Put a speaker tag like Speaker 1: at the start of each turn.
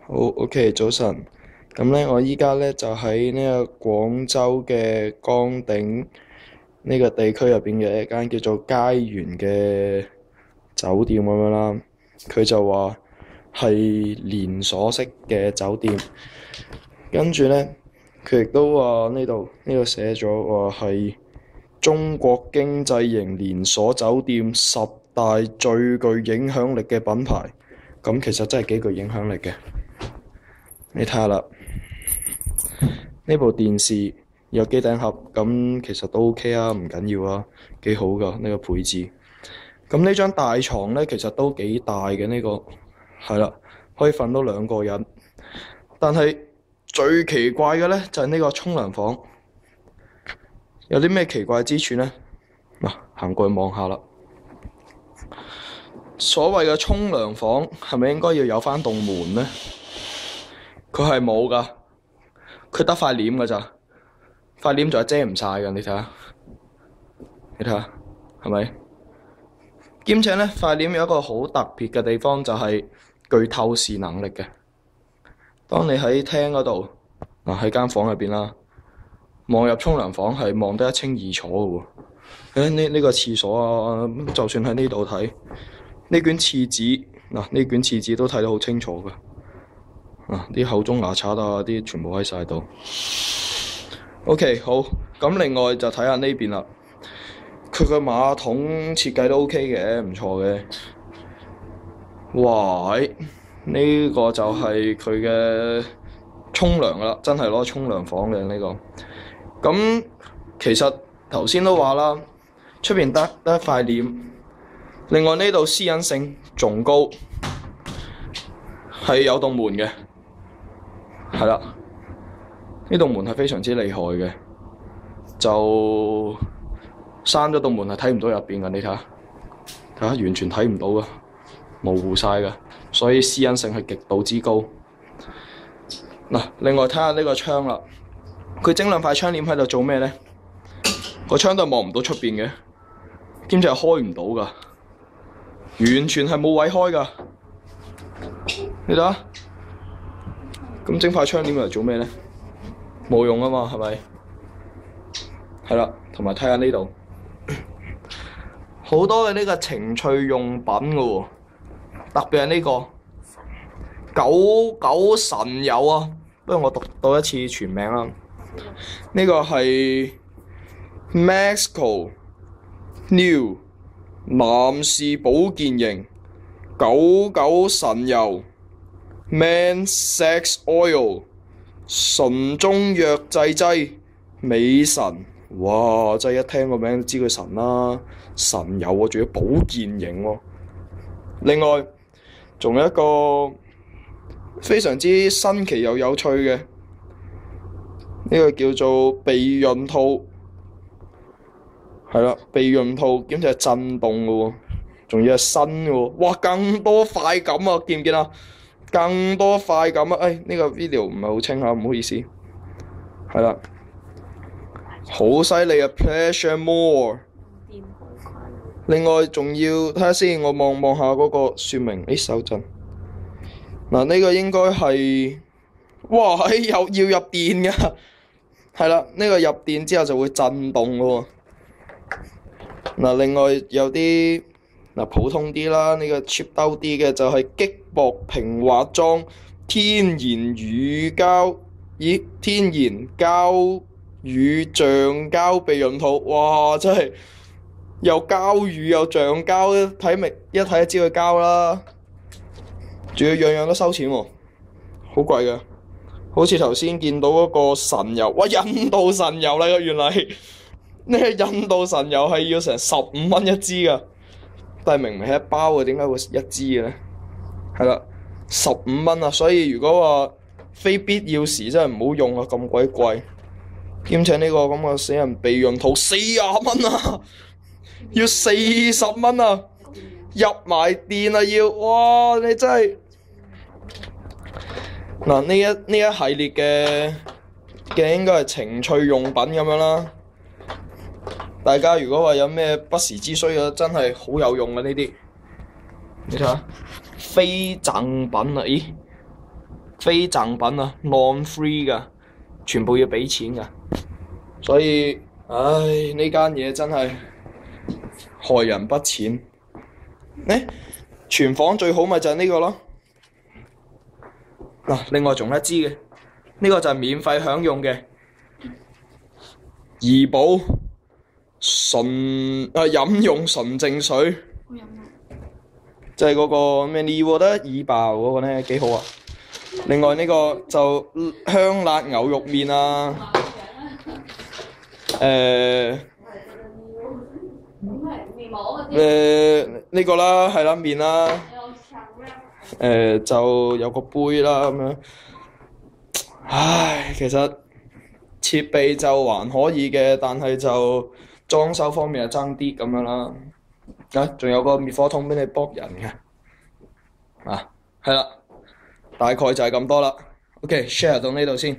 Speaker 1: 好，OK，早晨。咁咧，我依家咧就喺呢個廣州嘅崗頂呢個地區入邊嘅一間叫做佳園嘅酒店咁樣啦。佢就話係連鎖式嘅酒店，跟住咧佢亦都話呢度寫咗話係中國經濟型連鎖酒店10大最具影響力嘅品牌。咁其實真係幾具影響力嘅。你睇下啦，呢部電視有機頂盒，咁其實都 OK 啊，唔緊要啊，幾好噶呢個配置。咁呢張大床咧，其實都幾大嘅呢個，係啦，可以瞓到2個人。但係最奇怪嘅咧，就係呢個沖涼房，有啲咩奇怪之處咧？嗱，行過去望下啦。所謂嘅沖涼房係咪應該要有返棟門咧？佢係冇㗎，佢得塊簾㗎咋，塊簾仲係遮唔晒㗎，你睇下，你睇下，係咪？兼且咧，塊簾有一個好特別嘅地方，就係具透視能力嘅。當你喺廳嗰度，喺間房入邊啦，望入沖涼房係望得一清二楚嘅喎。呢個廁所啊，就算喺呢度睇，呢卷廁紙呢卷廁紙都睇得好清楚㗎。啲口中牙刷啊，啲全部喺晒度。OK， 好。咁另外就睇下呢邊啦。佢個馬桶設計都 OK 嘅，唔錯嘅。哇！呢個就係佢嘅沖涼啦，真係攞沖涼房嘅呢個。咁其實頭先都話啦，出邊得一塊簾，另外呢度私隱性仲高，係有棟門嘅。係啦，呢棟門係非常之厲害嘅，就閂咗棟門係睇唔到入邊㗎。你睇下，完全睇唔到㗎，模糊晒㗎，所以私隱性係極度之高。另外睇下呢個窗啦，佢整2塊窗簾喺度做咩咧？個窗都係望唔到出邊嘅，兼且係開唔到㗎，完全係冇位開㗎。你睇下。咁整塊窗簾嚟做咩咧？冇用啊嘛，係咪？係啦，同埋睇下呢度，好多嘅呢個情趣用品㗎喎，特別係呢個99神油啊！不如我讀到一次全名啦。呢個係 Maxco New 男士保健型99神油。Man Sex Oil 純中藥製劑美神，哇！真係一聽個名就知佢神啦，神油喎，仲要保健型喎。另外仲有一個非常之新奇又有趣嘅，呢個叫做避孕套，係啦，避孕套兼且係震動嘅喎，仲要係新嘅喎，哇！更多快感啊，見唔見啊？更多快感啊！呢個 video 唔係好清啊，唔好意思。係啦，好犀利啊 ！Pleasure more。另外仲要睇下先，我望下嗰個説明。手震。呢個應該係，哇！又要入電㗎。係啦，呢個入電之後就會震動嘅喎。另外有啲。普通啲啦，呢個 cheap 兜啲嘅就係擊薄平滑裝天然膠乳橡膠避孕套，哇！真係又膠乳又橡膠，一睇就知佢膠啦。仲要樣樣都收錢喎，好貴㗎。好似頭先見到嗰個神油，哇！印度神油嚟㗎，原來呢個印度神油係要成15蚊一支㗎。但係明明係一包嘅，點解會一支嘅咧？係啦，15蚊啊！所以如果話非必要時真係唔好用啊，咁鬼貴。兼且呢個咁嘅死人避孕套40蚊啊，要40蚊啊，入埋電啊要，哇！你真係呢一系列嘅應該係情趣用品咁樣啦。大家如果話有咩不時之需嘅，真係好有用嘅呢啲。你睇下，非贈品啊！咦，非贈品啊 ，non-free 噶，全部要俾錢噶。所以，唉，呢間嘢真係害人不淺。全房最好咪就係呢個咯。嗱，另外仲有一支嘅，呢個就係免費享用嘅怡寶飲用純淨水。即係嗰個咩你獲得怡爆嗰個咧幾好啊！另外呢個就香辣牛肉麵啊，呢個啦，係啦麵啦，就有個杯啦咁樣。唉，其實設備就還可以嘅，但係就裝修方面就爭啲咁樣啦。仲有個滅火筒畀你卜人嘅，係啦，大概就係咁多啦。OK，share 到呢度先。